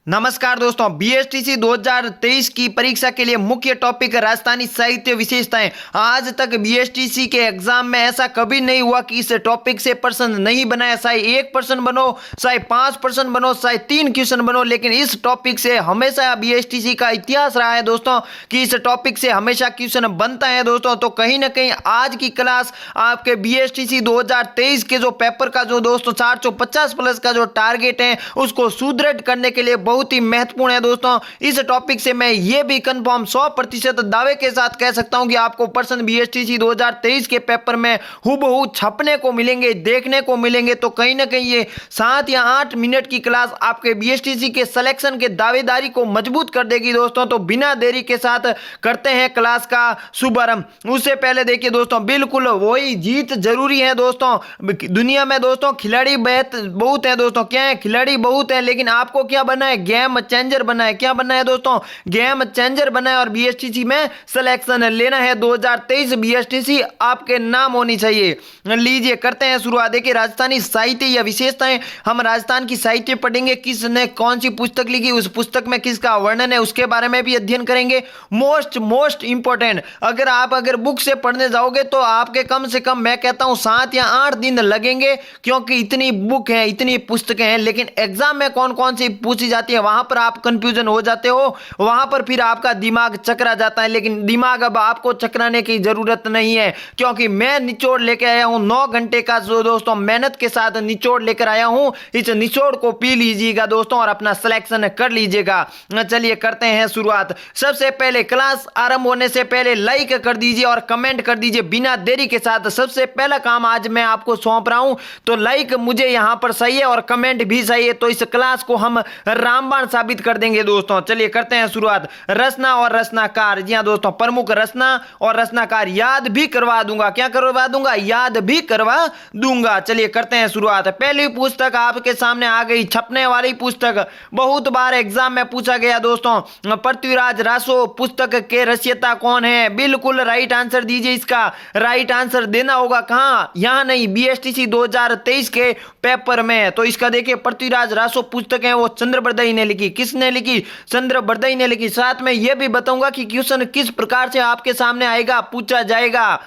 नमस्कार दोस्तों, बीएसटीसी 2023 की परीक्षा के लिए मुख्य टॉपिक राजस्थानी साहित्य विशेषताएं। आज तक बीएसटीसी के एग्जाम में ऐसा कभी नहीं हुआ कि इस टॉपिक से प्रश्न नहीं बनाया, चाहे 1% बनो, चाहे 5% बनो, चाहे 3 क्वेश्चन बनो, लेकिन इस टॉपिक से हमेशा बीएसटीसी का इतिहास रहा है दोस्तों कि इस टॉपिक से हमेशा क्वेश्चन बनता है दोस्तों। तो कहीं ना कहीं आज की क्लास आपके बीएसटीसी 2023 के जो पेपर का जो दोस्तों 450 प्लस का जो टारगेट है उसको सुदृढ़ करने के लिए बहुत ही महत्वपूर्ण है दोस्तों। इस टॉपिक से मैं ये भी कंफर्म 100% दावे के साथ कह सकता हूं कि आपको प्रश्न बीएसटीसी 2023 के पेपर में हूबहू छपने को मिलेंगे, देखने को मिलेंगे। तो कहीं ना कहीं ये 7 या 8 मिनट की क्लास आपके बीएसटीसी के सिलेक्शन के दावेदारी को मजबूत कर देगी दोस्तों। तो बिना देरी के साथ करते हैं क्लास का शुभारंभ। उससे पहले देखिए दोस्तों, बिल्कुल वही जीत जरूरी है दोस्तों। दुनिया में दोस्तों खिलाड़ी बहुत है दोस्तों। क्या है? खिलाड़ी बहुत है, लेकिन आपको क्या बनना है? गेम चेंजर बना है। क्या बनना है दोस्तों? गेम चेंजर बना है और बीएसटीसी में सिलेक्शन लेना है 2023। बीएसटीसी आपके नाम होनी चाहिए। लीजिए करते हैं शुरुआत। देखिए राजस्थानी साहित्य या विशेषताएं, हम राजस्थान की साहित्य पढ़ेंगे, किसने कौन सी पुस्तक लिखी, उस पुस्तक में किसका वर्णन है उसके बारे में भी अध्ययन करेंगे। मोस्ट इंपॉर्टेंट, अगर बुक से पढ़ने जाओगे तो आपके कम से कम मैं कहता हूं 7 या 8 दिन लगेंगे, क्योंकि इतनी बुक है, इतनी पुस्तकें हैं। लेकिन एग्जाम में कौन कौन सी पूछी जाती है वहां पर आप कंफ्यूजन हो जाते हो, वहां पर फिर आपका दिमाग चकरा जाता है। लेकिन दिमाग अब आपको चकराने की जरूरत नहीं है, क्योंकि मैं निचोड़ लेके आया हूं 9 घंटे का जो दोस्तों मेहनत के साथ निचोड़ लेकर आया हूं। इस निचोड़ को पी लीजिएगा दोस्तों और अपना सिलेक्शन कर लीजिएगा। चलिए करते हैं शुरुआत। सबसे पहले क्लास आरंभ होने से पहले लाइक कर दीजिए और कमेंट कर दीजिए बिना देरी के साथ। सबसे पहला काम आज मैं आपको सौंप रहा हूं, तो लाइक मुझे यहां पर चाहिए और कमेंट भी चाहिए। तो इस क्लास को हम रामबाण साबित कर देंगे दोस्तों। चलिए करते हैं शुरुआत। रचना और रचनाकार, जी हां दोस्तों, प्रमुख रचना और रचनाकार याद भी करवा दूंगा। क्या करवा दूंगा? याद भी करवा दूंगा। चलिए करते हैं शुरुआत। पहली पुस्तक आपके सामने आ गई, छपने वाली पुस्तक, बहुत बार एग्जाम में पूछा गया दोस्तों। पृथ्वीराज रासो पुस्तक के रचयिता कौन है? बिल्कुल राइट आंसर दीजिए। इसका राइट आंसर देना होगा कहां? यहां नहीं, बीएसटीसी 2023 के पेपर में। तो इसका देखिए पृथ्वीराज रासो पुस्तक है वो चंद्रबरदई ने लिखी। किसने लिखी? चंद्रबरदई ने लिखी। साथ में यह भी बताऊंगा कि क्वेश्चन किस प्रकार से आपके सामने आएगा, पूछा जाएगा।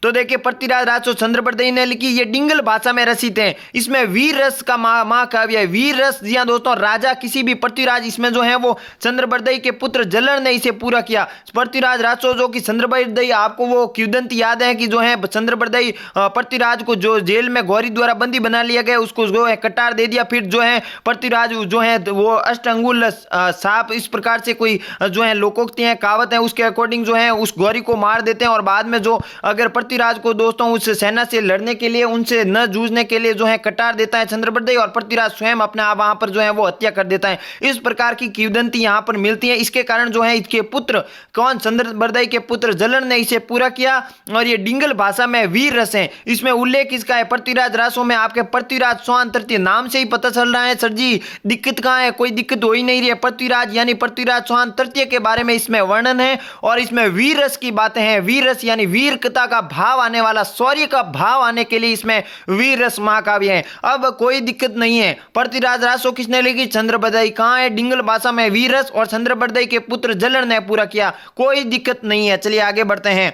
तो देखिए पृथ्वीराज रासो चंद्रबरदई ने लिखी, ये डिंगल भाषा में रचित है। इसमें वीर रस का महाकाव्य है। वीर रस, जी हां दोस्तों, राजा किसी भी पृथ्वीराज, इसमें जो है वो चंद्रबरदई के पुत्र जलर ने इसे पूरा किया। पृथ्वीराज रासो जो कि चंद्रबरदई, आपको वो किंवदंती याद है कि जो है चंद्रबरदई पृथ्वीराज को जो जेल में गौरी द्वारा बंदी बना लिया गया, उसको जो है कटार दे दिया। फिर जो है पृथ्वीराज जो है वो अष्टांगुल सांप, इस प्रकार से कोई जो है लोकोक्ति है, कहावत है, उसके अकॉर्डिंग जो है उस गौरी को मार देते हैं। और बाद में जो अगर पृथ्वीराज को दोस्तों उस सेना से लड़ने के लिए, उनसे न जूझने के लिए जो है कटार देता है चंद्रबरदई, और पृथ्वीराज स्वयं अपने आप वहां पर जो है वो हत्या कर देता है। इस प्रकार की किंवदंती यहां पर मिलती है। इसके कारण जो है इसके पुत्र कौन? चंद्रबरदई के पुत्र जलन ने इसे पूरा किया। और ये डिंगल भाषा में वीर रस है। इसमें उल्लेख किसका है? पृथ्वीराज रासो में आपके पृथ्वीराज चौहान तृतीय, नाम से ही पता चल रहा है। सर जी दिक्कत कहां है? कोई दिक्कत हो ही नहीं रही है। पृथ्वीराज यानी पृथ्वीराज चौहान तृतीय के बारे में इसमें वर्णन है और इसमें वीर रस की बातें हैं। वीर रस यानी वीरता का भाव आने वाला, शौर्य का भाव आने के लिए इसमें वीर रस महाकाव्य है। अब कोई दिक्कत नहीं है। पृथ्वीराज रासो किसने लिखी? चंद्रबरदई। कहां है? डिंगल भाषा में वीर रस, और चंद्रबरदई के पुत्र जलन ने पूरा किया। कोई दिक्कत नहीं है। चलिए आगे बढ़ते हैं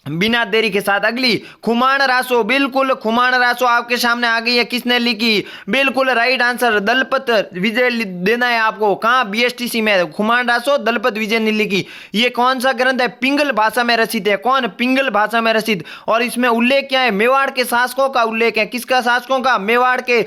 बिना देरी के साथ। अगली खुमान रासो, बिल्कुल खुमान रासो आपके सामने आ गई है। किसने लिखी? बिल्कुल राइट आंसर दलपत विजय देना है आपको। कहां? बीएसटीसी में। खुमान रासो दलपत विजय ने लिखी। ये कौन सा ग्रंथ है? पिंगल भाषा में रचित है। कौन? पिंगल भाषा में रचित। और इसमें उल्लेख क्या है? मेवाड़ के शासकों का उल्लेख है। किसका शासकों का? मेवाड़ के,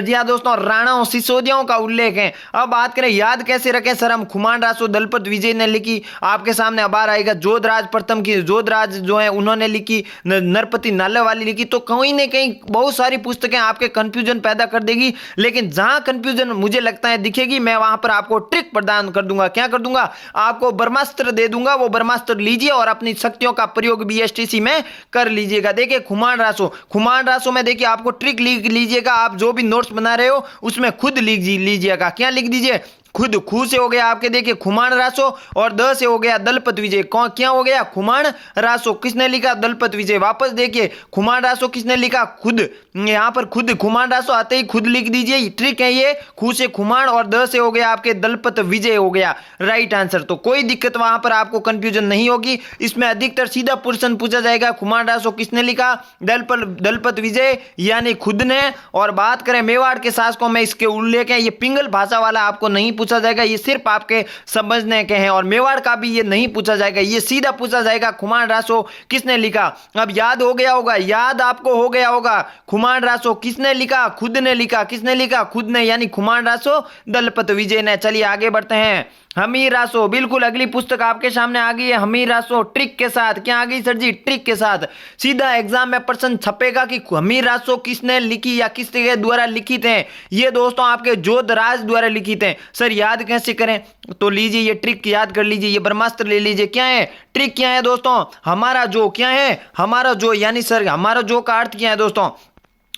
जी हां दोस्तों, राणाओं सिसोदियों का उल्लेख है। अब बात करें याद कैसे रखें सर हम? खुमान रासो दलपत विजय ने लिखी, आपके सामने अब आएगा जोधराज प्रथम की, जोधराज जो है उन्होंने लिखी, नरपति नाले वाली लिखी। तो कहीं ना कहीं बहुत सारी पुस्तकें आपके कंफ्यूजन पैदा कर देगी, लेकिन जहां कंफ्यूजन मुझे लगता है दिखेगी, मैं वहां पर आपको ट्रिक प्रदान कर दूंगा। क्या कर दूंगा? आपको ब्रह्मास्त्र दे दूंगा। वो ब्रह्मास्त्र लीजिए और अपनी शक्तियों का प्रयोग बीएसटीसी में कर लीजिएगा। देखिए खुमान रासो में देखिए आपको ट्रिक लिख लीजिएगा। आप जो भी नोट्स बना रहे हो उसमें खुद लिख लीजिएगा। क्या लिख दीजिए? खुद, खू से हो गया आपके देखिए खुमान रासो, और द से हो गया दलपत विजय। कौन क्या हो गया? खुमान रासो। किसने लिखा? दलपत विजय। वापस देखिए खुमान रासो किसने लिखा? खुद। यहाँ पर खुद, खुमान रासो आते ही खुद लिख दीजिए, ट्रिक है ये। खू से खुमान और द से हो गया आपके दलपत विजय हो गया राइट आंसर। तो कोई दिक्कत वहां पर आपको कंफ्यूजन नहीं होगी। इसमें अधिकतर सीधा प्रश्न पूछा जाएगा खुमान रासो किसने लिखा? दलपत विजय यानी खुद ने। और बात करें मेवाड़ के शासकों में, इसके उल्लेख है, ये पिंगल भाषा वाला आपको नहीं पूछा जाएगा, ये सिर्फ आपके समझने के हैं। और मेवाड़ का भी ये नहीं पूछा जाएगा, ये सीधा पूछा जाएगा खुमान रासो किसने लिखा। अब याद हो गया होगा, याद आपको हो गया होगा। खुमान रासो किसने लिखा? खुद ने लिखा। किसने लिखा? खुद ने, यानी खुमान रासो दलपत विजय ने। चलिए आगे बढ़ते हैं। हमीर रासो, बिल्कुल अगली पुस्तक आपके सामने आ गई है हमीर रासो, ट्रिक के साथ। क्या आ गई सर जी? ट्रिक के साथ। सीधा एग्जाम में प्रश्न छपेगा कि हमीर रासो किसने लिखी या किसके द्वारा लिखित है। ये दोस्तों आपके जोधराज द्वारा लिखित है। सर याद कैसे करें? तो लीजिए ये ट्रिक याद कर लीजिए, ये ब्रह्मास्त्र ले लीजिए। क्या है ट्रिक? क्या है दोस्तों? हमारा जो। क्या है? हमारा जो, यानी सर हमारा जो का अर्थ क्या है दोस्तों,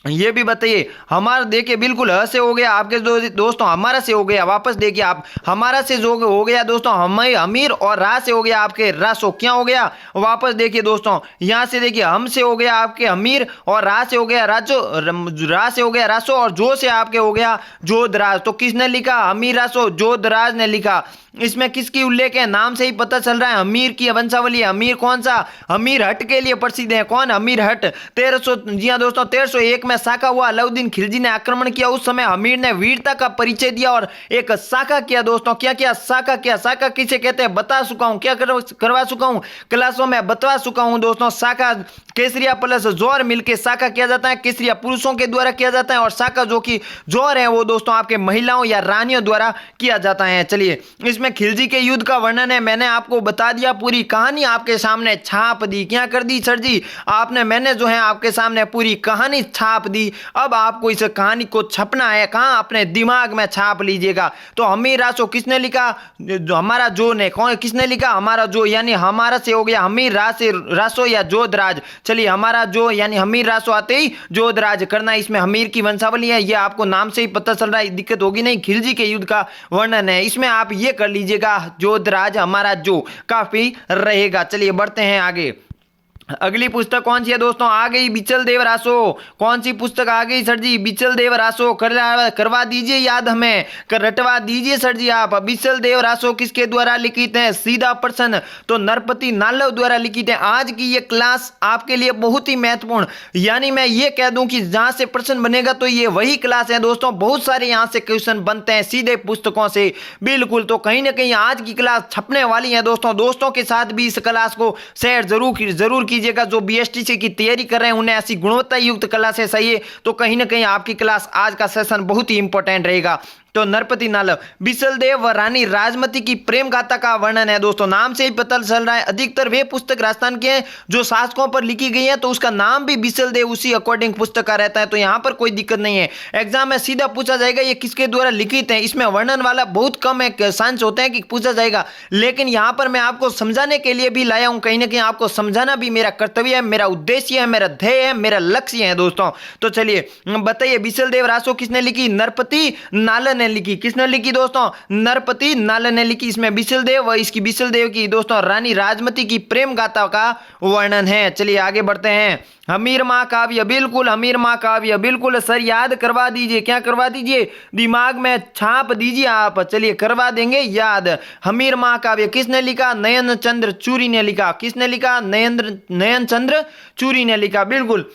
ये भी बताइए। हमारा देखिए बिल्कुल ह से हो गया आपके दोस्तों, हमारा से हो गया। वापस देखिए आप, हमारा से जो हो गया दोस्तों हमीर, और रा से हो गया आपके रासो। क्या हो गया? वापस देखिए दोस्तों, यहां से देखिए हम से हो गया आपके हमीर, और रा से हो गया राजो, रा से हो गया रासो, और जो से आपके हो गया जोधराज। तो किसने लिखा? हमीर रासो जोधराज ने लिखा। इसमें किसकी उल्लेख है? नाम से ही पता चल रहा है हमीर की वंशावली है। हमीर कौन सा? हमीर हट के लिए प्रसिद्ध है। कौन? हमीर हट। 1300, जी हाँ दोस्तों, 1301 में साका हुआ। अलाउद्दीन खिलजी ने आक्रमण किया। उस समय हमीर ने वीरता का परिचय दिया और एक साका किया दोस्तों। क्या किया? साका किया। साका किसे कहते हैं? बता चुका हूं। क्या करवा चुका हूं? क्लासों में बतवा चुका हूं दोस्तों। साका केसरिया प्लस जोर मिलकर साका किया जाता है। केसरिया पुरुषों के द्वारा किया जाता है, और साका जो कि जोर है वो दोस्तों आपके महिलाओं या रानियों द्वारा किया जाता है। चलिए इसमें खिलजी के युद्ध का वर्णन है, मैंने आपको बता दिया, पूरी कहानी आपके सामने छाप दी। क्या कर दी सर जी? आपने, मैंने जो है आपके सामने पूरी कहानी छाप दी। अब आपको इस कहानी को छपना है कहां? अपने दिमाग में छाप लीजिएगा। तो हमीर रासो किसने लिखा? हमारा जो ने। कौन? किसने लिखा? हमारा जो, यानी हमारा से हो गया हमीर रासो या जोधराज। चलिए हमारा जो यानी हमीर रासो आते ही जोधराज करना। इसमें हमीर की वंशावली है, ये आपको नाम से ही पता चल रहा है, दिक्कत होगी नहीं। खिलजी के युद्ध का वर्णन है, इसमें आप ये कर लीजिएगा जोधराज हमारा जो, काफी रहेगा। चलिए बढ़ते हैं आगे। अगली पुस्तक कौन सी है दोस्तों? आ गई बिचल देव रासो। कौन सी पुस्तक आ गई सर जी? बिचल देव रासो। करवा दीजिए याद, हमें रटवा दीजिए सर जी आप। बिचल देव रासो किसके द्वारा लिखित है? सीधा प्रश्न, तो नरपति नालव द्वारा लिखित है। आज की ये क्लास आपके लिए बहुत ही महत्वपूर्ण, यानी मैं ये कह दूं कि जहां से प्रश्न बनेगा तो ये वही क्लास है दोस्तों। बहुत सारे यहां से क्वेश्चन बनते हैं सीधे पुस्तकों से, बिल्कुल। तो कहीं ना कहीं आज की क्लास छपने वाली है दोस्तों। दोस्तों के साथ भी इस क्लास को शेयर जरूर कीजिएगा। जो बीएसटीसी की तैयारी कर रहे हैं उन्हें ऐसी गुणवत्ता युक्त क्लासेस चाहिए, तो कहीं ना कहीं आपकी क्लास, आज का सेशन बहुत ही इंपॉर्टेंट रहेगा। तो नरपति नालव, बिसलदेव व रानी राजमती की प्रेम गाथा का वर्णन है दोस्तों। नाम से ही पता चल रहा है, अधिकतर वे पुस्तक राजस्थान के हैं जो शासकों पर लिखी गई है, तो उसका नाम भी बिसलदेव उसी अकॉर्डिंग पुस्तक का रहता है। तो यहां पर कोई दिक्कत नहीं है, एग्जाम में सीधा पूछा जाएगा ये किसके द्वारा लिखित है। इसमें वर्णन वाला बहुत कम है, चांस होते हैं कि पूछा जाएगा, लेकिन यहां पर मैं आपको समझाने के लिए भी लाया हूं। कहीं ना कहीं आपको समझाना भी मेरा कर्तव्य है, मेरा उद्देश्य है, मेरा ध्येय है, मेरा लक्ष्य है दोस्तों। तो चलिए बताइए, बिसलदेव रासो किसने लिखी? नरपति नाल ने लिखी। किसने लिखी दोस्तों? नरपति नाल ने लिखी। इसमें बिसलदेव व इसकी बिसलदेव की दोस्तों रानी राजमती की प्रेम गाथा का वर्णन है। चलिए आगे बढ़ते हैं। हमीर महाकाव्य, बिल्कुल हमीर महाकाव्य, बिल्कुल सर याद करवा दीजिए। क्या करवा दीजिए? दिमाग में छाप दीजिए आप। चलिए करवा देंगे याद। हमीर महाकाव्य किसने लिखा? नयन चंद्र चूरी ने लिखा। किसने लिखा? नयन चंद्र चूरी ने लिखा, बिल्कुल।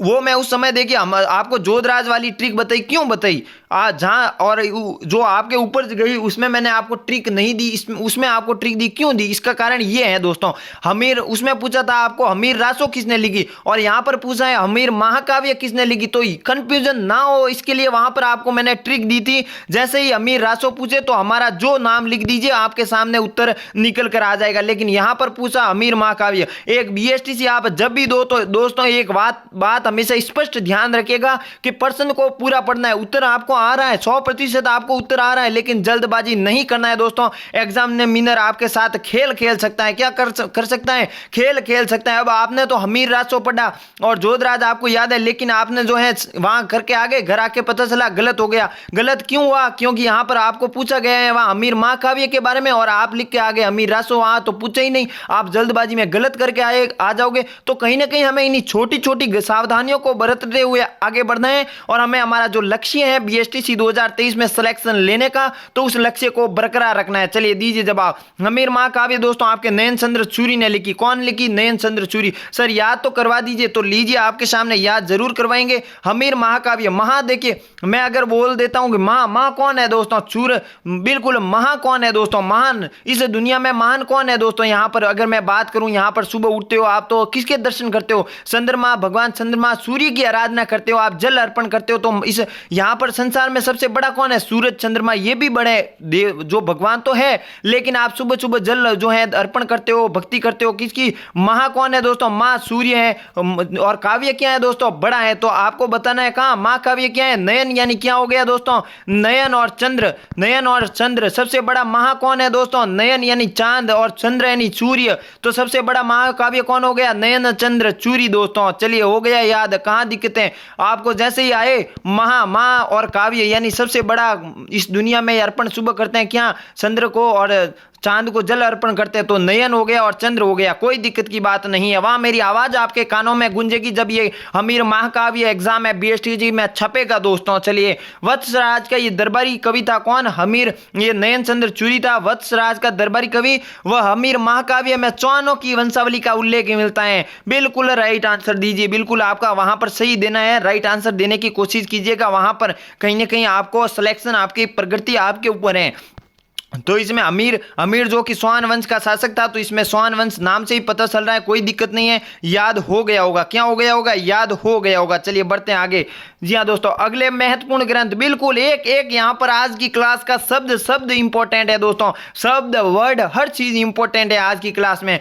वो मैं उस समय देखिए आपको जोधराज वाली ट्रिक बताई। क्यों बताई? जहां और जो आपके ऊपर गई उसमें मैंने आपको ट्रिक नहीं दी, उसमें आपको ट्रिक दी। क्यों दी? इसका कारण ये है दोस्तों, हमीर, उसमें पूछा था आपको हमीर रासो किसने लिखी, और यहां पर पूछा है हमीर महाकाव्य किसने लिखी। तो कंफ्यूजन ना हो इसके लिए वहां पर आपको मैंने ट्रिक दी थी। जैसे ही हमीर रासो पूछे तो हमारा जो नाम लिख दीजिए, आपके सामने उत्तर निकल कर आ जाएगा। लेकिन यहां पर पूछा हमीर महाकाव्य। एक बीएसटीसी आप जब भी दो तो दोस्तों एक बात हमेशा स्पष्ट ध्यान रखिएगा कि प्रश्न को पूरा पढ़ना है। उत्तर आपको आ रहा है, 100% आपको उत्तर आ रहा है, लेकिन जल्दबाजी नहीं करना है दोस्तों। एग्जामिनर आपके साथ खेल खेल सकता है, क्या कर सकता है, खेल खेल सकता है। अब आपने तो हमीर राजो पढ़ा और जोधराज आपको याद है, लेकिन आपने जो है वहां करके आगे घर आके पता चला गलत हो गया। गलत क्यों हुआ? क्योंकि यहां पर आपको पूछा गया है वहां हमीर महाकाव्य के बारे में और आप लिख के आगे हमीर रासो, वहां तो पूछा ही नहीं, आप जल्दबाजी में गलत करके आ जाओगे। तो कहीं ना कहीं हमें इन्हीं छोटी छोटी सावधानियों को बरतते हुए आगे बढ़ना है और हमें हमारा जो लक्ष्य है बीएसटीसी 2023 में सिलेक्शन लेने का, तो उस लक्ष्य को बरकरार रखना है। चलिए दीजिए जवाब। हमीर महाकाव्य दोस्तों आपके नयन चंद्र सूरी ने लिखी। कौन लिखी? नयन चंद्र सूरी। सर याद तो करवा दीजिए। तो लीजिए आपके सामने याद जरूर करवाएंगे। हमीर महाकाव्य, महा देखिए मैं अगर बोल देता हूं कि महा कौन है दोस्तों? सूर्य, बिल्कुल महा कौन है दोस्तों? महान। इस दुनिया में महान कौन है दोस्तों? यहां पर अगर मैं बात करूं, यहां पर सुबह उठते हो आप तो किसके दर्शन करते हो? चंद्रमा, भगवान चंद्रमा, सूर्य की आराधना करते हो, आप जल अर्पण करते हो। तो इस यहां पर संसार में सबसे बड़ा कौन है? सूरज, चंद्रमा, ये भी बड़े देव जो भगवान तो है, लेकिन आप सुबह सुबह जल जो है अर्पण करते हो, भक्ति करते हो किसकी? महा कौन है दोस्तों? मां सूर्य है। और काव्य क्या है दोस्तों? बड़ा है। तो आपको बताना है कहां महाकाव्य क्या है? नयन, यानी क्या हो गया दोस्तों? नयन और चंद्र। नयन और चंद्र। सबसे बड़ा महा कौन है दोस्तों? नयन यानी चांद और चंद्र यानी सूर्य। तो सबसे बड़ा महाकाव्य कौन हो गया? नयन चंद्र सूर्य दोस्तों। चलिए हो गया याद। कहां दिक्कतें आपको जैसे ही आए? महा और काव्य यानी सबसे बड़ा इस दुनिया में अर्पण सुबह करते हैं क्या? चंद्र को और चांद को जल अर्पण करते हैं। तो नयन हो गया और चंद्र हो गया, कोई दिक्कत की बात नहीं है। वहां मेरी आवाज आपके कानों में गूंजेगी जब ये हमीर महाकाव्य एग्जाम है बीएसटीसी में छपेगा दोस्तों। चलिए वत्सराज का ये दरबारी कवि था कौन? हमीर, ये नयन चंद्र सूरी था वत्सराज का दरबारी कवि। वह हमीर महाकाव्य में चौहानों की वंशावली का उल्लेख मिलता है। बिल्कुल राइट आंसर दीजिए। बिल्कुल आपका वहां पर सही देना है, राइट आंसर देने की कोशिश कीजिएगा। वहां पर कहीं ना कहीं आपको सिलेक्शन, आपकी प्रगति आपके ऊपर है। तो इसमें अमीर जो कि स्वान वंश का शासक था, तो इसमें स्वान वंश नाम से ही पता चल रहा है, कोई दिक्कत नहीं है। याद हो गया होगा। क्या हो गया होगा? याद हो गया होगा। चलिए बढ़ते हैं आगे। जी हाँ दोस्तों, अगले महत्वपूर्ण ग्रंथ, बिल्कुल एक एक यहाँ पर आज की क्लास का शब्द इंपॉर्टेंट है दोस्तों। शब्द, वर्ड, हर चीज इंपॉर्टेंट है आज की क्लास में।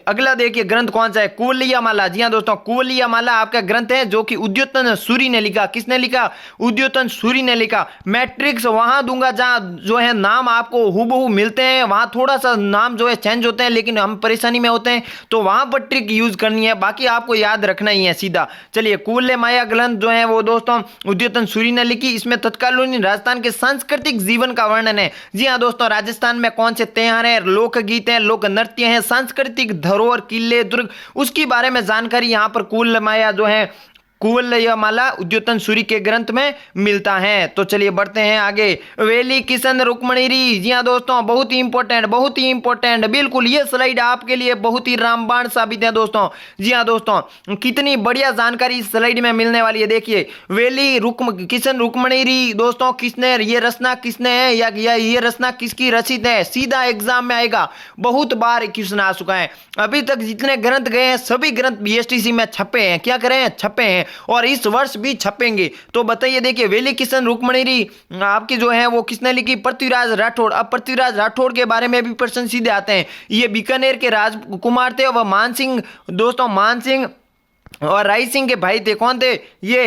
अगला देखिए ग्रंथ कौन सा है? कुवलैयामाला। जी हाँ दोस्तों, कुवलैयामाला आपका ग्रंथ है जो कि उद्योतन सूरी ने लिखा। किसने लिखा? उद्योतन सूरी ने लिखा। मैट्रिक्स वहां दूंगा जहां जो है नाम आपको हूबहू मिलते हैं, वहां थोड़ा सा नाम जो है चेंज होते हैं, लेकिन हम परेशानी में होते हैं, तो वहां पर ट्रिक यूज करनी है, बाकी आपको याद रखना ही है सीधा। चलिए कुवलैयामाला ग्रंथ जो है वो दोस्तों उद्योतन सूरी ने लिखी। इसमें तत्कालीन राजस्थान के सांस्कृतिक जीवन का वर्णन है। जी हाँ दोस्तों, राजस्थान में कौन से त्योहार हैं, लोकगीत हैं, लोक नृत्य हैं, सांस्कृतिक धरोहर, किले, दुर्ग, उसकी बारे में जानकारी यहाँ पर कुवलैयामाला जो है कुवलैयामाला उद्योतन सूरी के ग्रंथ में मिलता है। तो चलिए बढ़ते हैं आगे। वेली किशन रुक्मणी। जी हाँ दोस्तों, बहुत ही इंपॉर्टेंट। बिल्कुल ये स्लाइड आपके लिए बहुत ही रामबाण साबित है दोस्तों। जी हाँ दोस्तों, कितनी बढ़िया जानकारी इस स्लाइड में मिलने वाली है। देखिए वेली किशन रुक्मणी दोस्तों, किसने ये रचना किसने है या ये रचना किसकी रचित है? सीधा एग्जाम में आएगा, बहुत बार क्वेश्चन आ चुका है। अभी तक जितने ग्रंथ गए हैं सभी ग्रंथ बीएसटीसी में छपे हैं। क्या करें? छपे हैं और इस वर्ष भी छपेंगे। तो बताइए, देखिए वेली किशन रुक्मणी आपकी जो है वो किसने लिखी? पृथ्वीराज राठौड़। अब पृथ्वीराज राठौड़ के बारे में भी प्रश्न सीधे आते हैं। ये बीकानेर के राजकुमार थे। वह मानसिंह दोस्तों, मानसिंह और राय सिंह के भाई थे। कौन थे? ये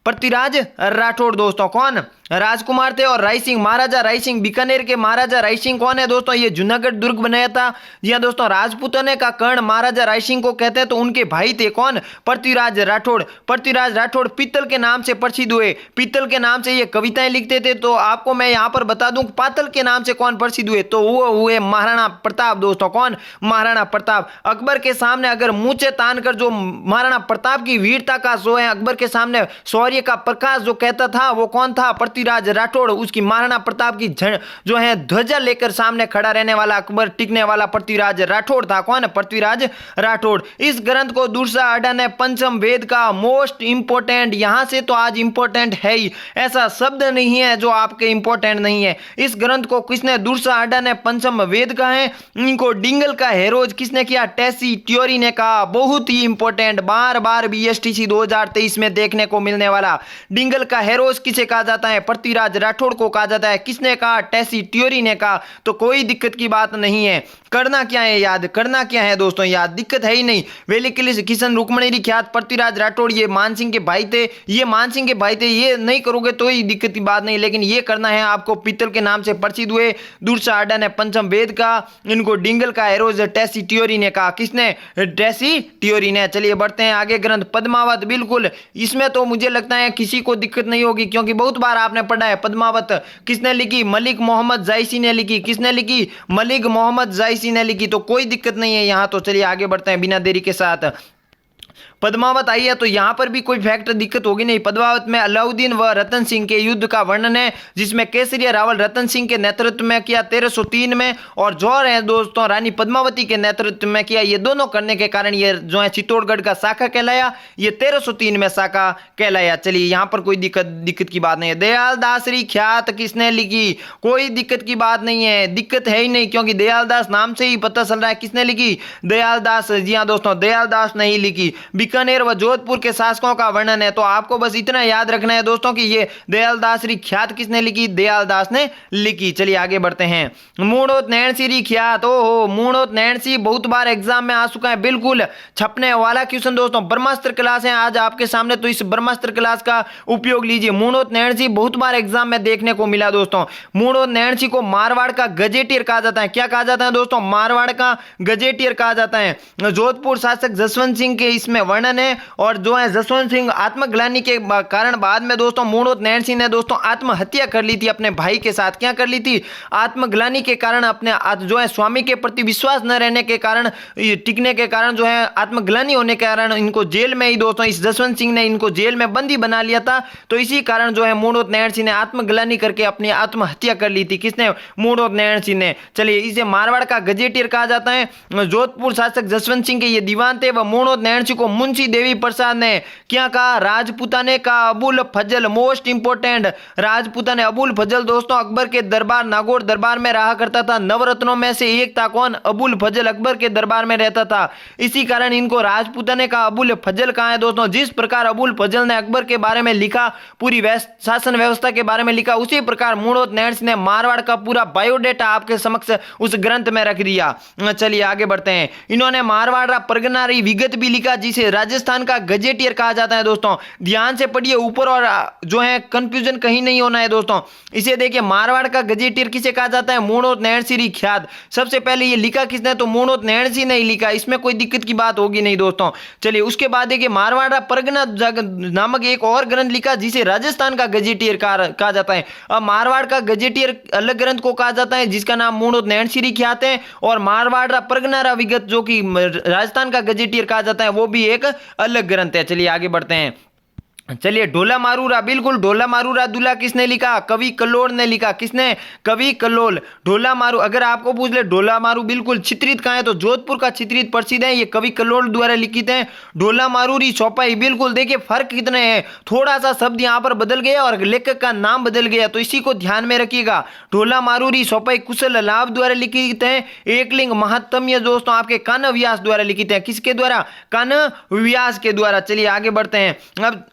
पृथ्वीराज राठौड़ दोस्तों। कौन? राजकुमार थे। और राय सिंह, महाराजा राय सिंह, बीकानेर के महाराजा राय सिंह कौन है दोस्तों? ये जूनागढ़ दुर्ग बनाया था। जी हाँ दोस्तों, राजपूताने का कर्ण महाराजा राय सिंह को कहते हैं, तो उनके भाई थे कौन? पृथ्वीराज राठौड़। पृथ्वीराज राठौड़ पीतल के नाम से प्रसिद्ध हुए। पीतल के नाम से ये कविताएं लिखते थे। तो आपको मैं यहाँ पर बता दूं पातल के नाम से कौन प्रसिद्ध हुए? तो वो हुए महाराणा प्रताप दोस्तों। कौन? महाराणा प्रताप। अकबर के सामने अगर मुंह तान कर जो महाराणा प्रताप की वीरता का जो है, अकबर के सामने शौर्य का प्रकाश जो कहता था, वो कौन था? पृथ्वीराज राठौड़। उसकी महाराणा प्रताप की जो है ध्वजा लेकर सामने खड़ा रहने वाला, अकबर टिकने वाला पृथ्वीराज राठौड़ था। कौन? पृथ्वीराज राठौड़। इस ग्रंथ को दूसरा अड्डन है पंचम वेद का मोस्ट इंपोर्टेंट। यहां से तो आज इंपोर्टेंट है ही, ऐसा शब्द नहीं है जो आपके इंपोर्टेंट नहीं है। इस ग्रंथ को किसने दूसरा अड्डन है पंचम वेद का है। इनको डिंगल का हेरोज किसने किया? टेसी ट्योरी ने कहा। बहुत ही इंपोर्टेंट, बार बार बीएसटीसी 2023 में देखने को मिलने वाला। डिंगल का हेरोज किसे कहा जाता है? पृथ्वीराज राठौड़ को कहा जाता है। किसने कहा? टेसी ट्योरी ने कहा। तो कोई दिक्कत की बात नहीं है। करना क्या है याद? करना क्या है दोस्तों याद? दिक्कत है ही नहीं। वेली किशन रुक्मणी ख्यात पृथ्वीराज राठौड़ ये मानसिंह के भाई थे, ये नहीं करोगे तो ही दिक्कत की बात नहीं, लेकिन ये करना है आपको। पीतल के नाम से प्रसिद्ध हुए दूरसा आडा ने पंचम वेद का, इनको डिंगल का एरोज टेसी ट्योरी ने कहा। किसने? टेसी ट्योरी ने। चलिए बढ़ते हैं आगे। ग्रंथ पद्मावत, बिल्कुल इसमें तो मुझे लगता है किसी को दिक्कत नहीं होगी, क्योंकि बहुत बार आपने पढ़ा है। पद्मावत किसने लिखी? मलिक मोहम्मद जायसी ने लिखी। किसने लिखी? मलिक मोहम्मद जायसी ने लिखी। तो कोई दिक्कत नहीं है यहां। तो चलिए आगे बढ़ते हैं बिना देरी के साथ। पद्मावत आई है तो यहां पर भी कोई फैक्टर दिक्कत होगी नहीं। पद्मावत में अलाउद्दीन व रतन सिंह के युद्ध का वर्णन है, जिसमें केसरिया रावल रतन सिंह के नेतृत्व में किया 1303 में, और जौहर है दोस्तों रानी पद्मावती के नेतृत्व में किया। ये दोनों करने के कारण ये जो है चित्तौड़गढ़ का शाखा कहलाया, ये 1303 में शाखा कहलाया। चलिए यहां पर कोई दिक्कत की बात नहीं है। दयाल दासरी ख्यात किसने लिखी? कोई दिक्कत की बात नहीं है, दिक्कत है ही नहीं, क्योंकि दयाल दास नाम से ही पता चल रहा है। किसने लिखी? दयाल दास। जी हाँ दोस्तों, दयाल दास नहीं लिखी। बीकानेर व जोधपुर के शासकों का वर्णन है। तो आपको बस इतना याद रखना है दोस्तों कि ये दयाल दासरी ख्यात किसने लिखी? दयाल दास ने लिखी। चलिए आगे बढ़ते हैं। मूणोत नैणसी ख्यात, ओहो मूणोत नैणसी बहुत बार एग्जाम में आ चुका है, बिल्कुल छपने वाला क्वेश्चन दोस्तों। ब्रह्मास्त्र क्लास है आज आपके सामने, तो इस ब्रह्मास्त्र क्लास का उपयोग लीजिए। मूणोत नैणसी बहुत बार एग्जाम में देखने को मिला दोस्तों। मूणोत नैणसी को मारवाड़ का गजेटियर कहा जाता है। क्या कहा जाता है दोस्तों? मारवाड़ का गजेटियर कहा जाता है। जोधपुर शासक जसवंत सिंह के इसमें वर्णन है, और जो है जसवंत सिंह आत्मग्लानि के कारण बाद में दोस्तों मूणोत नैणसी ने दोस्तों आत्महत्या कर ली थी अपने भाई के साथ। क्या कर ली थी? आत्मग्लानि के कारण, अपने जो है स्वामी के प्रति विश्वास न रहने के कारण, टिकने के कारण, जो है आत्मग्लानि होने के कारण इनको जेल में ही दोस्तों इस जसवंत सिंह ने इनको जेल में बंदी बना लिया था। तो इसी कारण जो है मूणोत नैणसी ने आत्मग्लानि करके अपनी आत्महत्या कर ली थी। किसने? मूणोत नैणसी ने। चलिए इसे मारवाड़ का गजेटियर कहा जाता है। जोधपुर शासक जसवंत सिंह के ये दीवान थे, वह मूणोत नैणसी को मुंशी देवी प्रसाद ने क्या कहा? राजपूता ने कहा अबुल फजल, मोस्ट इंपोर्टेंट राजपूता ने। अबुल फजल दोस्तों अकबर के दरबार नागौर दरबार में रहा करता था। नवरत्नों में से एक था कौन? अबुल फजल अकबर के दरबार में रहता था, इसी कारण इनको राजपूता ने कहा। अबुल फजल कहां है दोस्तों? जिस प्रकार अबुल फजल ने अकबर के बारे में लिखा, पूरी शासन व्यवस्था के बारे में लिखा, उसी प्रकार मूणोत नैणसी ने मारवाड़ का पूरा बायोडेटा आपके समक्ष उस ग्रंथ में रख दिया। चलिए आगे बढ़ते हैं। इन्होंने मारवाड़ परगना विगत भी लिखा, जिसे राजस्थान का गजेटियर कहा जाता है दोस्तों। ध्यान से पढ़िए ऊपर, और जो है कंफ्यूजन कहीं नहीं होना है दोस्तों। इसे देखिए मारवाड़ का गजेटियर किसे कहा जाता है? मूणोत नैणसी ख्यात। सबसे पहले ये लिखा किसने? तो मूणोत नैणसी ने लिखा, इसमें कोई दिक्कत की बात होगी नहीं दोस्तों। चलिए उसके बाद देखिए मारवाड़ परगना नामक एक और ग्रंथ लिखा, जिसे राजस्थान का गजेटियर कहा जाता है। अब मारवाड़ का गजेटियर अलग ग्रंथ को कहा जाता है, जिसका नाम मूणोत नैणसी ख्यात है, और मारवाड़ परगना विगत जो कि राजस्थान का गजेटियर कहा जाता है, वो भी एक अलग ग्रंथ है। चलिए आगे बढ़ते हैं। चलिए ढोला मारूरा, बिल्कुल ढोला मारूरा दूल्हा किसने लिखा? कवि कल्लोल ने लिखा। किसने? कवि कल्लोल। ढोला मारू अगर आपको पूछ ले ढोला मारू बिल्कुल चित्रित कहाँ है? तो जोधपुर का चित्रित प्रसिद्ध है, ये कवि कल्लोल द्वारा लिखित है। ढोला मारूरी चौपाई, बिल्कुल देखिए फर्क कितने हैं, थोड़ा सा शब्द यहाँ पर बदल गया और लेखक का नाम बदल गया, तो इसी को ध्यान में रखिएगा। ढोला मारूरी चौपाई कुशल लाभ द्वारा लिखित है। एकलिंग महात्म्य दोस्तों आपके कान्ह व्यास द्वारा लिखित है। किसके द्वारा? कान्ह व्यास के द्वारा। चलिए आगे बढ़ते हैं। अब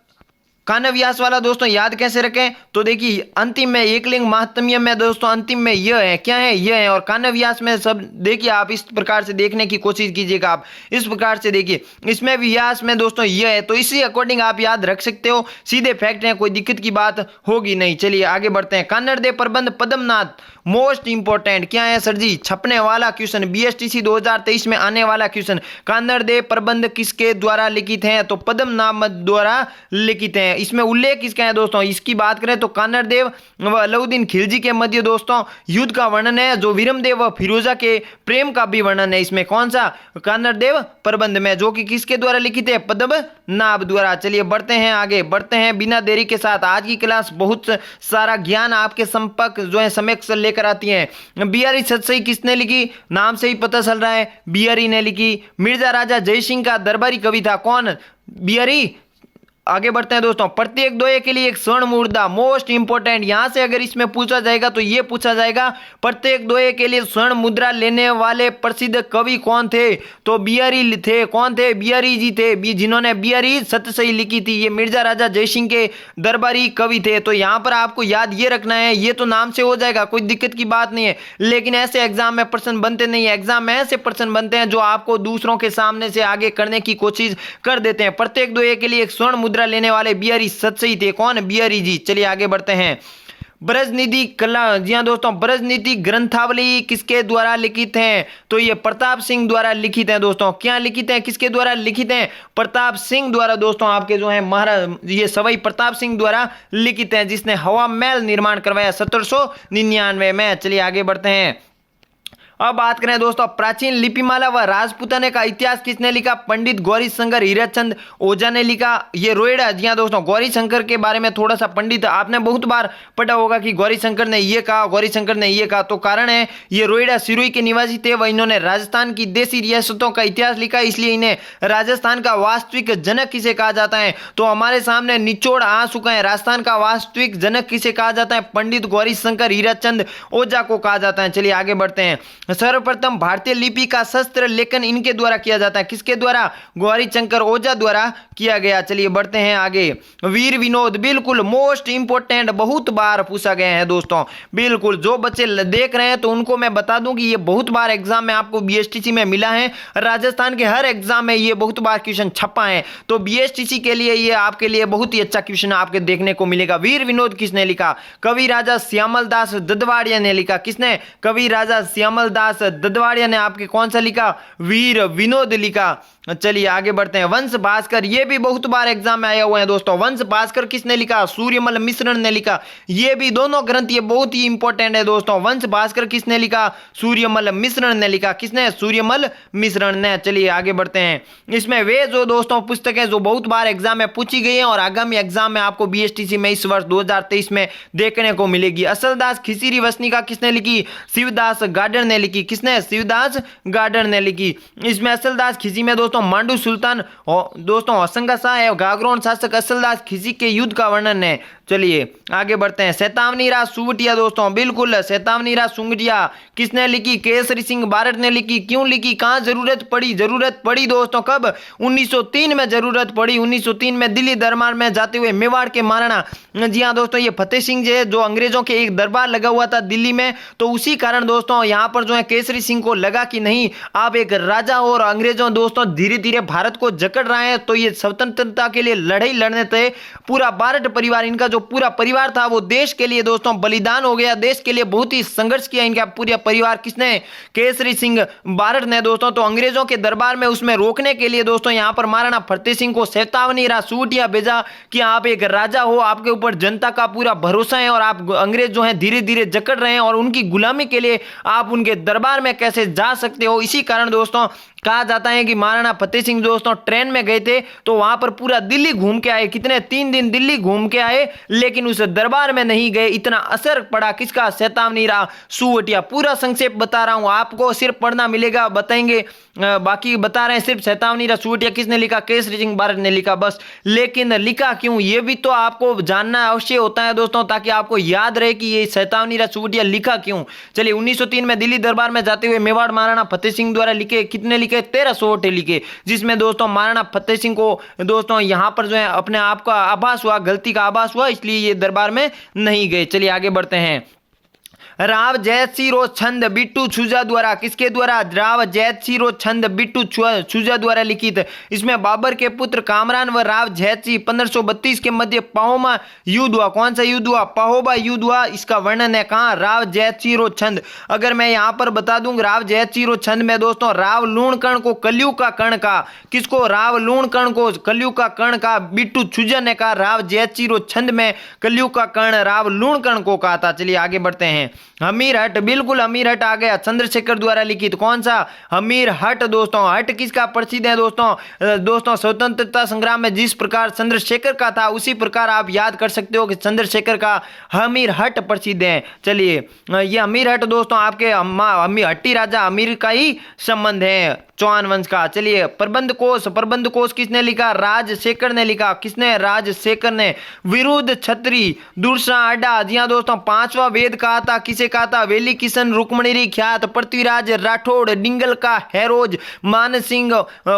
कान्ह व्यास वाला दोस्तों याद कैसे रखें? तो देखिए अंतिम में एकलिंग महात्म्य में दोस्तों अंतिम में यह है, क्या है? यह है, और कान्ह व्यास में सब देखिए आप इस प्रकार से देखने की कोशिश कीजिएगा। आप इस प्रकार से देखिए, इसमें व्यास में दोस्तों यह है, तो इसी अकॉर्डिंग आप याद रख सकते हो, सीधे फैक्ट है, कोई दिक्कत की बात होगी नहीं। चलिए आगे बढ़ते हैं। कान्हड़ देव प्रबंध पद्मनाथ, मोस्ट इंपोर्टेंट क्या है सर जी? छपने वाला क्वेश्चन, बीएसटीसी 2023 में आने वाला क्वेश्चन। कान्हड़ देव प्रबंध किसके द्वारा लिखित हैं? तो पद्मनाभ द्वारा लिखित हैं। इसमें उल्लेख किसका है दोस्तों? इसकी बात करें तो कान्हड़ देव व अलाउद्दीन खिलजी के मध्य दोस्तों युद्ध का वर्णन है, जो वीरमदेव व फिरोजा के प्रेम का भी वर्णन है। इसमें कौन सा? कान्हड़ देव प्रबंध में, जो कि किसके द्वारा लिखित है? पद्मनाभ द्वारा। चलिए बढ़ते हैं आगे, बढ़ते हैं बिना देरी के साथ। आज की क्लास बहुत सारा ज्ञान आपके संपर्क जो है समक्ष लेकर आती है। बिहारी सतसई किसने लिखी? नाम से ही पता चल रहा है, बिहारी ने लिखी। मिर्जा राजा जयसिंह का दरबारी कवि था कौन? बिहारी आगे बढ़ते हैं दोस्तों। प्रत्येक दोहे के लिए एक स्वर्ण मुद्रा, मोस्ट इंपोर्टेंट। यहां से अगर इसमें पूछा जाएगा तो ये पूछा जाएगा प्रत्येक दोहे के लिए स्वर्ण मुद्रा लेने वाले प्रसिद्ध कवि कौन थे? तो बिहारी थे। कौन थे? बिहारी जी थे, जिन्होंने बिहारी सतसई लिखी थी। ये मिर्जा राजा जयसिंह के दरबारी कवि थे। तो यहां पर आपको याद ये रखना है, ये तो नाम से हो जाएगा, कोई दिक्कत की बात नहीं है, लेकिन ऐसे एग्जाम में प्रश्न बनते नहीं है। एग्जाम में ऐसे प्रश्न बनते हैं जो आपको दूसरों के सामने से आगे करने की कोशिश कर देते हैं। प्रत्येक दोहे के लिए एक स्वर्ण मुद्रा लेने वाले बिहारी सतसई थे। कौन? बिहारी जी। चलिए आगे बढ़ते हैं। ब्रजनिधि कला, जी हाँ दोस्तों, ब्रजनीति ग्रंथावली किसके द्वारा लिखित है? तो ये प्रताप सिंह द्वारा लिखित है दोस्तों। क्या लिखित है? किसके द्वारा लिखित है? प्रताप सिंह द्वारा दोस्तों, आपके जो है महाराज ये सवाई प्रताप सिंह द्वारा लिखित है, जिसने हवा महल निर्माण करवाया 1799 में। चलिए आगे बढ़ते हैं। अब बात करें दोस्तों, प्राचीन लिपिमाला व राजपूताने का इतिहास किसने लिखा? पंडित गौरी शंकर हीराचंद ओझा ने लिखा। ये रोएड़ा, जी हाँ दोस्तों, गौरी शंकर के बारे में थोड़ा सा पंडित आपने बहुत बार पढ़ा होगा कि गौरी शंकर ने ये कहा, गौरी शंकर ने ये कहा। तो कारण है ये रोएड़ा सिरोही के निवासी थे, वह इन्होंने राजस्थान की देसी रियासतों का इतिहास लिखा, इसलिए इन्हें राजस्थान का वास्तविक जनक किसे कहा जाता है? तो हमारे सामने निचोड़ आ चुका है, राजस्थान का वास्तविक जनक किसे कहा जाता है? पंडित गौरी शंकर हीराचंद ओझा को कहा जाता है। चलिए आगे बढ़ते हैं। सर्वप्रथम भारतीय लिपि का शस्त्र लेखन इनके द्वारा किया जाता है। किसके द्वारा? गौरी शंकर ओझा द्वारा किया गया। चलिए बढ़ते हैं आगे। वीर विनोद, बिल्कुल मोस्ट इंपोर्टेंट, बहुत बार पूछा गया है दोस्तों। बिल्कुल जो बच्चे देख रहे हैं तो उनको मैं बता दूं कि ये बहुत बार एग्जाम में आपको बीएसटीसी में मिला है, राजस्थान के हर एग्जाम में ये बहुत बार क्वेश्चन छपा है। तो बीएसटीसी के लिए ये आपके लिए बहुत ही अच्छा क्वेश्चन आपके देखने को मिलेगा। वीर विनोद किसने लिखा? कवि राजा श्यामल दास ददवाड़िया ने लिखा। किसने? कवि राजा श्यामल दास ददवाड़िया ने आपके कौन सा लिखा? वीर विनोद लिखा। चलिए आगे बढ़ते हैं। वंश भास्कर, ये भी बहुत बार एग्जाम में आया हुआ है दोस्तों। वंश भास्कर किसने लिखा? सूर्यमल मिश्रण ने लिखा। ये भी दोनों ग्रंथ ये बहुत ही इंपॉर्टेंट है दोस्तों। वंश भास्कर किसने लिखा? सूर्यमल मिश्रण ने लिखा। किसने? सूर्यमल मिश्रण ने। चलिए आगे बढ़ते हैं। इसमें वे जो दोस्तों पुस्तकें जो बहुत बार एग्जाम में पूछी गई है और आगामी एग्जाम में आपको बीएसटीसी में इस वर्ष 2023 में देखने को मिलेगी। असलदास खिसिरी वसनिका किसने लिखी? शिवदास गार्डर ने लिखी। किसने? शिवदास गार्डर ने लिखी। इसमें असलदास खिसी में दोस्तों मांडू सुल्तान दोस्तों होशंगा शाह है, गागरोन शासक असलदास खिसी के युद्ध का वर्णन है। चलिए आगे बढ़ते हैं। शैतावनी राज सुंगटिया दोस्तों, बिल्कुल शैतावनी राज सुंगटिया किसने लिखी? केसरी सिंह बारट ने लिखी। क्यों लिखी? कहां जरूरत पड़ी? जरूरत पड़ी दोस्तों कब? 1903 में जरूरत पड़ी। 1903 में दिल्ली दरबार में जाते हुए मेवाड़ के महाराणा, जी हाँ दोस्तों, ये फतेह सिंह जो अंग्रेजों के एक दरबार लगा हुआ था दिल्ली में, तो उसी कारण दोस्तों यहां पर जो है केसरी सिंह को लगा कि नहीं आप एक राजा और अंग्रेजों दोस्तों धीरे धीरे भारत को जकड़ रहे हैं, तो ये स्वतंत्रता के लिए लड़ाई लड़ने थे। पूरा बारट परिवार, इनका जो पूरा परिवार था वो देश के लिए दोस्तों बलिदान हो गया, देश के लिए बहुत ही संघर्ष किया इनका पूरा परिवार। किसने? केसरी सिंह बारट ने दोस्तों। तो अंग्रेजों के दरबार में उसमें रोकने के लिए दोस्तों यहां पर महाराणा फतेह सिंह को शैतावनी राज सुंगटिया भेजा कि आप एक राजा हो, आपके ऊपर जनता का पूरा भरोसा है और आप अंग्रेज जो है धीरे धीरे जकड़ रहे हैं और उनकी गुलामी के लिए आप उनके दरबार में कैसे जा सकते हो। इसी कारण दोस्तों कहा जाता है कि महाराणा फतेह सिंह दोस्तों ट्रेन में गए थे तो वहां पर पूरा दिल्ली घूम के आए। कितने? 3 दिन दिल्ली घूम के आए, लेकिन उस दरबार में नहीं गए। इतना असर पड़ा किसका? शैतावनी राज सुंगटिया। पूरा संक्षेप बता रहा हूं आपको, सिर्फ पढ़ना मिलेगा, बताएंगे बाकी बता रहे हैं। सिर्फ शैतावनी राज सुंगटिया किसने लिखा? केसरी सिंह बारट ने लिखा बस। लेकिन लिखा क्यों ये भी तो आपको जानना अवश्य होता है दोस्तों, ताकि आपको याद रहे कि ये शैतावनी राज सुंगटिया लिखा क्यों। चलिए 1903 में दिल्ली दरबार में जाते हुए मेवाड़ महाराणा फतेह सिंह द्वारा लिखे। कितने लिखे? 1300 लिखे, जिसमें दोस्तों महाराणा फतेह सिंह को दोस्तों यहां पर जो है अपने आप का आभास हुआ, गलती का आभास हुआ, इसलिए ये दरबार में नहीं गए। चलिए आगे बढ़ते हैं। राव जयसिंह छंद बिट्टू छुजा द्वारा, किसके द्वारा? राव जयसिंह छंद बिट्टू छुजा द्वारा लिखित। इसमें बाबर के पुत्र कामरान व राव जयसिंह 1532 के मध्य पाहोबा युद्ध हुआ। कौन सा युद्ध हुआ? पाहोबा युद्ध हुआ। इसका वर्णन है कहां? राव जयसिंह छंद। अगर मैं यहां पर बता दूं राव जयसिंह छंद में दोस्तों राव लूणकर्ण को कलयुग का कर्ण का, किसको? राव लूणकर्ण को कलयुग का कर्ण का बिट्टू छुजा ने कहा। राव जयसिंह छंद में कलयुग का कर्ण राव लूणकर्ण को कहा था। चलिए आगे बढ़ते हैं। अमीर हट, बिल्कुल अमीर हट आ गया, चंद्रशेखर द्वारा लिखित। कौन सा? अमीर हट दोस्तों। हट किसका प्रसिद्ध है दोस्तों स्वतंत्रता संग्राम में जिस प्रकार चंद्रशेखर का था उसी प्रकार आप याद कर सकते हो कि चंद्रशेखर का अमीर हट प्रसिद्ध है। चलिए ये अमीर हट दोस्तों आपके अमीर हट्टी राजा अमीर का ही संबंध है चौहान वंश का। चलिए प्रबंध कोश किसने लिखा? राजशेखर ने लिखा। किसने? राजशेखर ने। विरुद्ध छत्री, दूसरा आडा, जी हाँ दोस्तों पांचवा वेद कहा था। किसे कहा था? वेली किशन रुक्मणी ख्यात, पृथ्वीराज राठौड़, डिंगल का हैरोज, मान सिंह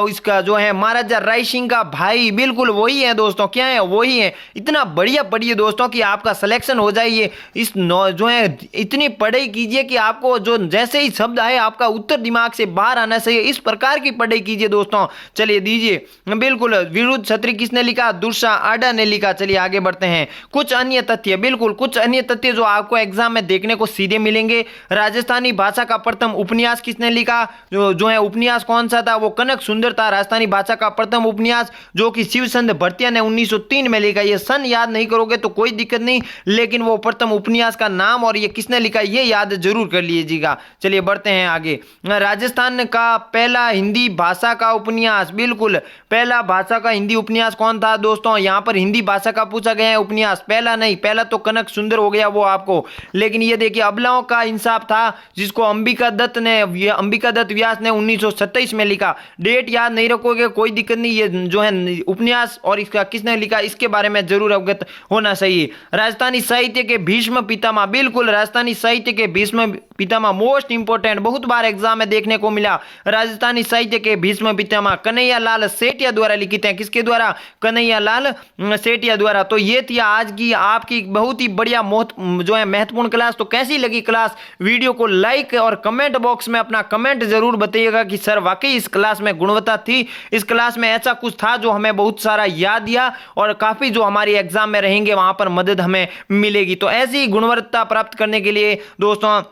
इसका जो है महाराजा राय सिंह का भाई, बिल्कुल वही है दोस्तों। क्या है? वही है। इतना बढ़िया पढ़िए दोस्तों कि आपका सिलेक्शन हो जाइए। इस जो है इतनी पढ़ाई कीजिए कि आपको जो जैसे ही शब्द आए आपका उत्तर दिमाग से बाहर आना चाहिए, इस प्रकार की पढ़ाई कीजिए दोस्तों। चलिए दीजिए बिल्कुल। विरुद्ध छत्री किसने लिखा? दूसरा आडा ने लिखा। चलिए आगे बढ़ते हैं। कुछ अन्य तथ्य, बिल्कुल कुछ अन्य तथ्य जो आपको एग्जाम में देखने को सीधे मिलेंगे। राजस्थानी भाषा का प्रथम उपन्यास किसने लिखा? जो है उपन्यास कौन सा था? वो कनक सुंदर था। राजस्थानी भाषा का प्रथम उपन्यास जो कि शिवचंद भरतिया ने 1903 में लिखा। ये सन याद नहीं करोगे तो कोई दिक्कत नहीं, लेकिन वो प्रथम उपन्यास का नाम और ये किसने लिखा ये याद जरूर कर लीजिएगा। चलिए बढ़ते हैं आगे। राजस्थान का पहला हिंदी भाषा का उपन्यास, बिल्कुल पहला भाषा का हिंदी उपन्यास कौन था दोस्तों? यहां पर हिंदी भाषा का पूछा गया है उपन्यास। पहला नहीं, पहला तो कनक सुंदर हो गया वो आपको, लेकिन ये देखिए अबलाओं का इंसाफ था जिसको अंबिका दत्त व्यास ने 1927 में लिखा। डेट याद नहीं रखोगे कोई दिक्कत नहीं, ये जो है उपन्यास और इसका किसने लिखा इसके बारे में जरूर अवगत होना चाहिए। राजस्थानी साहित्य के भीष्म पितामह, बिल्कुल राजस्थानी साहित्य के भीष्म पितामह मोस्ट इंपोर्टेंट, बहुत बार एग्जाम में देखने को मिला। राजस्थानी साहित्य के भीष्म पितामह कन्हैया लाल सेठिया द्वारा लिखित हैं। किसके द्वारा? कन्हैया लाल सेठिया द्वारा। तो ये थी आज की आपकी बहुत ही बढ़िया जो है महत्वपूर्ण क्लास। तो कैसी लगी क्लास? वीडियो को लाइक और कमेंट बॉक्स में अपना कमेंट जरूर बताइएगा कि सर वाकई इस क्लास में गुणवत्ता थी, इस क्लास में ऐसा कुछ था जो हमें बहुत सारा याद दिया और काफी जो हमारी एग्जाम में रहेंगे वहां पर मदद हमें मिलेगी। तो ऐसी गुणवत्ता प्राप्त करने के लिए दोस्तों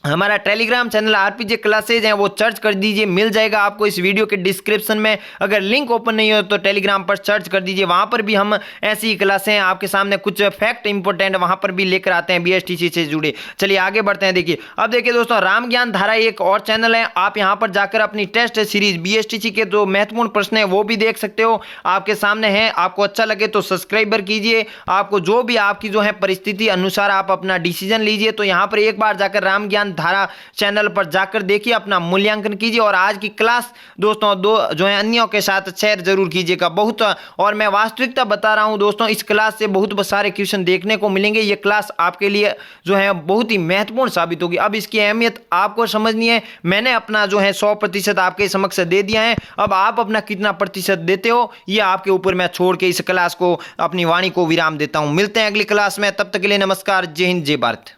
हमारा टेलीग्राम चैनल आरपीजे क्लासेज है वो सर्च कर दीजिए, मिल जाएगा आपको इस वीडियो के डिस्क्रिप्शन में। अगर लिंक ओपन नहीं हो तो टेलीग्राम पर सर्च कर दीजिए, वहां पर भी हम ऐसी क्लासें आपके सामने कुछ फैक्ट इंपोर्टेंट वहां पर भी लेकर आते हैं बीएसटीसी से जुड़े। चलिए आगे बढ़ते हैं। देखिए अब देखिए दोस्तों राम ज्ञान धारा एक और चैनल है, आप यहां पर जाकर अपनी टेस्ट सीरीज बीएसटीसी के जो महत्वपूर्ण प्रश्न है वो भी देख सकते हो, आपके सामने है। आपको अच्छा लगे तो सब्सक्राइबर कीजिए, आपको जो भी आपकी जो है परिस्थिति अनुसार आप अपना डिसीजन लीजिए। तो यहां पर एक बार जाकर राम ज्ञान धारा चैनल पर जाकर देखिए, अपना मूल्यांकन कीजिए और आज की क्लास दोस्तों जो है अन्यों के साथ शेयर जरूर कीजिएगा। बहुत और मैं वास्तविकता बता रहा हूं दोस्तों, इस क्लास से बहुत सारे क्वेश्चन देखने को मिलेंगे। ये क्लास आपके लिए जो है बहुत ही महत्वपूर्ण साबित होगी। अब इसकी अहमियत आपको समझनी है। मैंने अपना जो है 100% आपके समक्ष दे दिया है, अब आप अपना कितना प्रतिशत देते हो ये आपके ऊपर मैं छोड़ के इस क्लास को अपनी वाणी को विराम देता हूं। मिलते हैं अगली क्लास में, तब तक के लिए नमस्कार, जय हिंद, जय भारत।